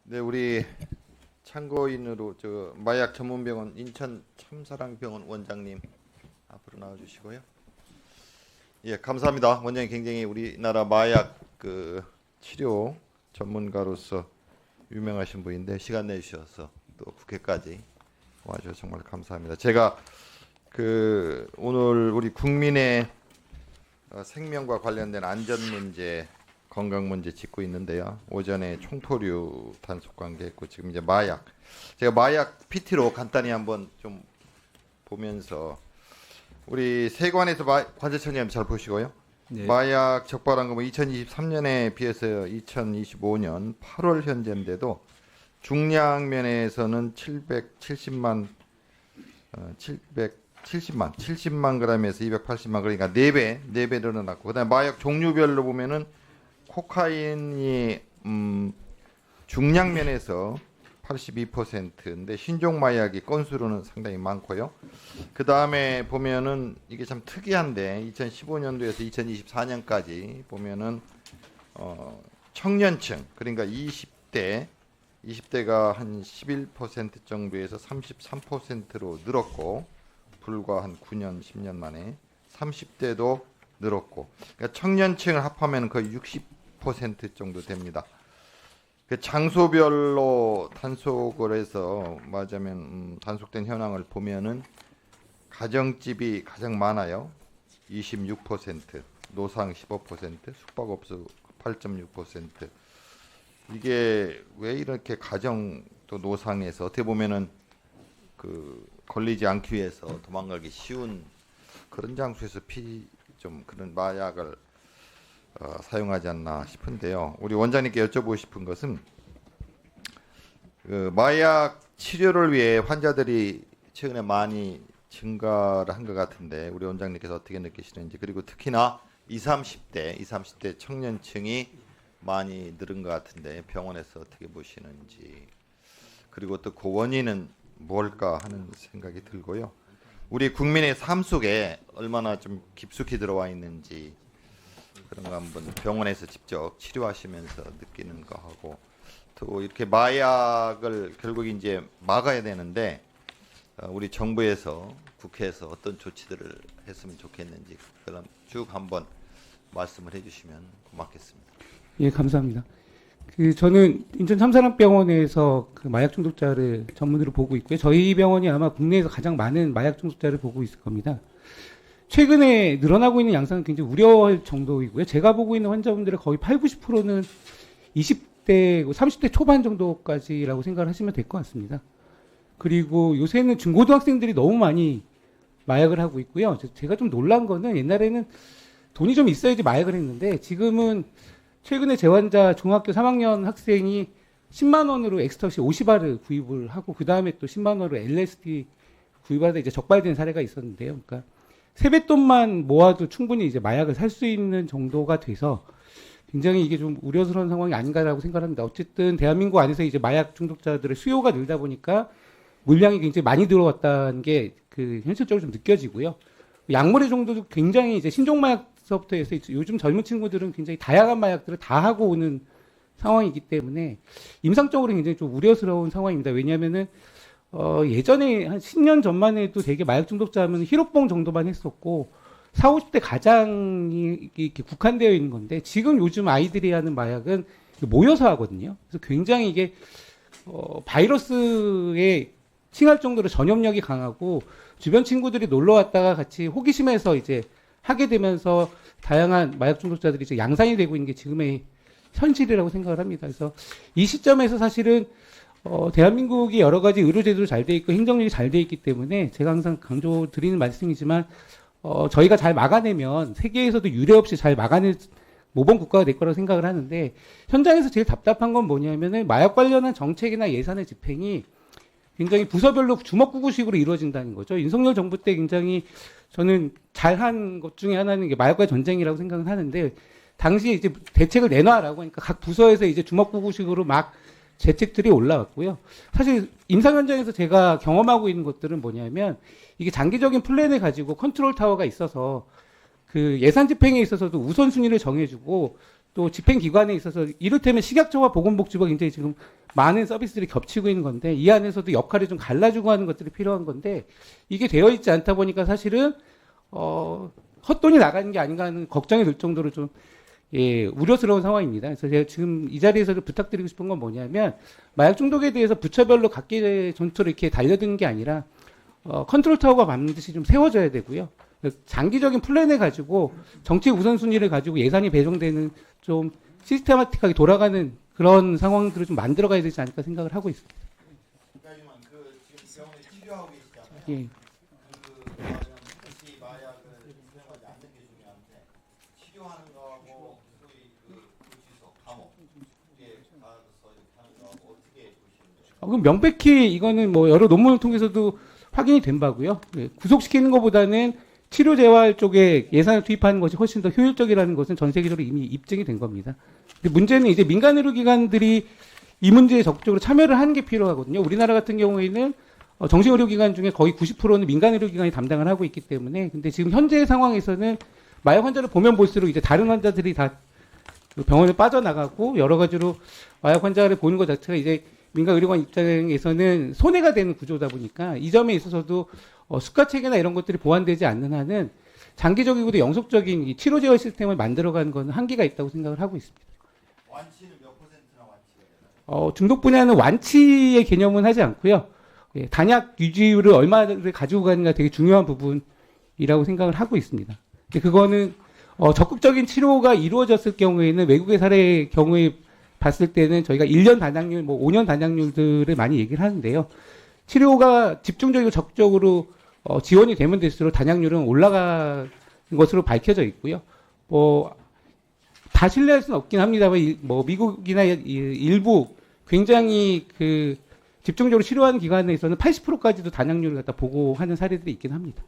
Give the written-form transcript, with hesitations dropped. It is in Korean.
네, 우리 참고인으로 마약 전문병원 인천 참사랑병원 원장님 앞으로 나와주시고요. 예, 감사합니다. 원장님 굉장히 우리나라 마약 치료 전문가로서 유명하신 분인데 시간 내주셔서 또 국회까지 와주셔서 정말 감사합니다. 제가 오늘 우리 국민의 생명과 관련된 안전 문제, 건강 문제 짚고 있는데요. 오전에 총포류 단속 관계했고 지금 이제 마약. 제가 마약 PT로 간단히 한번 좀 보면서 우리 세관에서 관세청님 잘 보시고요. 네. 마약 적발한금은 2023년에 비해서 2025년 8월 현재인데도 중량 면에서는 70만 g에서 280만 그러니까 4배 늘어났고 그다음에 마약 종류별로 보면은 코카인이 중량 면에서 82%인데 신종 마약이 건수로는 상당히 많고요. 그 다음에 보면은 이게 참 특이한데 2015년도에서 2024년까지 보면은 청년층 그러니까 20대가 한 11% 정도에서 33%로 늘었고 불과 한 9년 10년 만에 30대도 늘었고 그러니까 청년층을 합하면 거의 60% 정도 됩니다. 그 장소별로 단속을 해서 말하자면 단속된 현황을 보면은 가정집이 가장 많아요. 26%, 노상 15%, 숙박업소 8.6%. 이게 왜 이렇게 가정 또 노상에서 어떻게 보면은 걸리지 않기 위해서 도망가기 쉬운 그런 장소에서 좀 그런 마약을 사용하지 않나 싶은데요. 우리 원장님께 여쭤보고 싶은 것은 마약 치료를 위해 환자들이 최근에 많이 증가를 한 것 같은데 우리 원장님께서 어떻게 느끼시는지 그리고 특히나 20, 30대 청년층이 많이 늘은 것 같은데 병원에서 어떻게 보시는지 그리고 또 그 원인은 뭘까 하는 생각이 들고요. 우리 국민의 삶 속에 얼마나 좀 깊숙이 들어와 있는지 그런 거 한번 병원에서 직접 치료하시면서 느끼는 거 하고 또 이렇게 마약을 결국 이제 막아야 되는데 우리 정부에서 국회에서 어떤 조치들을 했으면 좋겠는지 그럼 쭉 한번 말씀을 해주시면 고맙겠습니다. 예, 감사합니다. 저는 인천 참사랑병원에서 마약 중독자를 전문으로 보고 있고요. 저희 병원이 아마 국내에서 가장 많은 마약 중독자를 보고 있을 겁니다. 최근에 늘어나고 있는 양상은 굉장히 우려할 정도이고요. 제가 보고 있는 환자분들의 거의 8, 90%는 20대, 30대 초반 정도까지라고 생각을 하시면 될 것 같습니다. 그리고 요새는 중고등학생들이 너무 많이 마약을 하고 있고요. 제가 좀 놀란 거는 옛날에는 돈이 좀 있어야지 마약을 했는데 지금은 최근에 제 환자 중학교 3학년 학생이 10만 원으로 엑스터시 50알을 구입을 하고 그 다음에 또 10만 원으로 LSD 구입하다 이제 적발된 사례가 있었는데요. 그러니까 세뱃돈만 모아도 충분히 이제 마약을 살 수 있는 정도가 돼서 굉장히 이게 좀 우려스러운 상황이 아닌가라고 생각합니다. 어쨌든 대한민국 안에서 이제 마약 중독자들의 수요가 늘다 보니까 물량이 굉장히 많이 들어왔다는 게 현실적으로 좀 느껴지고요. 약물의 정도도 굉장히 이제 신종 마약서부터 해서 요즘 젊은 친구들은 굉장히 다양한 마약들을 다 하고 오는 상황이기 때문에 임상적으로 굉장히 좀 우려스러운 상황입니다. 왜냐하면은 예전에 한 10년 전만 해도 되게 마약 중독자 하면 히로뽕 정도만 했었고 40, 50대 가장이 이렇게 국한되어 있는 건데 지금 요즘 아이들이 하는 마약은 모여서 하거든요. 그래서 굉장히 이게 바이러스에 칭할 정도로 전염력이 강하고 주변 친구들이 놀러 왔다가 같이 호기심에서 이제 하게 되면서 다양한 마약 중독자들이 이제 양산이 되고 있는 게 지금의 현실이라고 생각을 합니다. 그래서 이 시점에서 사실은 대한민국이 여러 가지 의료제도도 잘 돼 있고 행정력이 잘 돼 있기 때문에 제가 항상 강조 드리는 말씀이지만 저희가 잘 막아내면 세계에서도 유례 없이 잘 막아낼 모범 국가가 될 거라고 생각을 하는데 현장에서 제일 답답한 건 뭐냐면은 마약 관련한 정책이나 예산의 집행이 굉장히 부서별로 주먹구구식으로 이루어진다는 거죠. 윤석열 정부 때 굉장히 저는 잘한 것 중에 하나는 이게 마약과의 전쟁이라고 생각을 하는데 당시에 이제 대책을 내놔라고 하니까 각 부서에서 이제 주먹구구식으로 막 대책들이 올라왔고요. 사실 임상 현장에서 제가 경험하고 있는 것들은 뭐냐면 이게 장기적인 플랜을 가지고 컨트롤 타워가 있어서 예산 집행에 있어서도 우선순위를 정해주고 또 집행기관에 있어서 이를테면 식약처와 보건복지부가 굉장히 지금 많은 서비스들이 겹치고 있는 건데 이 안에서도 역할을 좀 갈라주고 하는 것들이 필요한 건데 이게 되어 있지 않다 보니까 사실은 헛돈이 나가는 게 아닌가 하는 걱정이 들 정도로 좀 우려스러운 상황입니다. 그래서 제가 지금 이 자리에서 부탁드리고 싶은 건 뭐냐면 마약 중독에 대해서 부처별로 각기 전투로 이렇게 달려드는 게 아니라 컨트롤 타워가 반드시 좀 세워져야 되고요. 장기적인 플랜을 가지고 정책 우선순위를 가지고 예산이 배정되는 좀 시스테마틱하게 돌아가는 그런 상황들을 좀 만들어가야 되지 않을까 생각을 하고 있습니다. 국장님은 지금 병원에 치료하고 계시잖아요. 예. 혹시 마약을 사용하지 않는 게 중요한데 치료하는 거하고 소위 구치소, 감옥 이게 가서 이렇게 하는 거하고 어떻게 보시는지. 그럼 명백히 이거는 뭐 여러 논문을 통해서도 확인이 된 바고요. 구속시키는 것보다는 치료 재활 쪽에 예산을 투입하는 것이 훨씬 더 효율적이라는 것은 전 세계적으로 이미 입증이 된 겁니다. 근데 문제는 이제 민간 의료기관들이 이 문제에 적극적으로 참여를 하는 게 필요하거든요. 우리나라 같은 경우에는 정신의료기관 중에 거의 90%는 민간 의료기관이 담당을 하고 있기 때문에 근데 지금 현재 상황에서는 마약 환자를 보면 볼수록 이제 다른 환자들이 다 병원에 빠져나가고 여러 가지로 마약 환자를 보는 것 자체가 이제 민간 의료관 입장에서는 손해가 되는 구조다 보니까 이 점에 있어서도 수가체계나 이런 것들이 보완되지 않는 한은 장기적이고도 영속적인 이 치료 제어 시스템을 만들어가는 것은 한계가 있다고 생각을 하고 있습니다. 완치는 몇 퍼센트나 완치가 되나요? 중독 분야는 완치의 개념은 하지 않고요. 단약 유지율을 얼마를 가지고 가는가 되게 중요한 부분이라고 생각을 하고 있습니다. 근데 그거는 적극적인 치료가 이루어졌을 경우에는 외국의 사례의 경우에 봤을 때는 저희가 1년 단약률, 뭐 5년 단약률들을 많이 얘기를 하는데요. 치료가 집중적이고 적극적으로 지원이 되면 될수록 단약률은 올라가는 것으로 밝혀져 있고요. 다 신뢰할 수는 없긴 합니다만, 미국이나 일부 굉장히 집중적으로 치료하는 기관에서는 80%까지도 단약률을 갖다 보고하는 사례들이 있긴 합니다.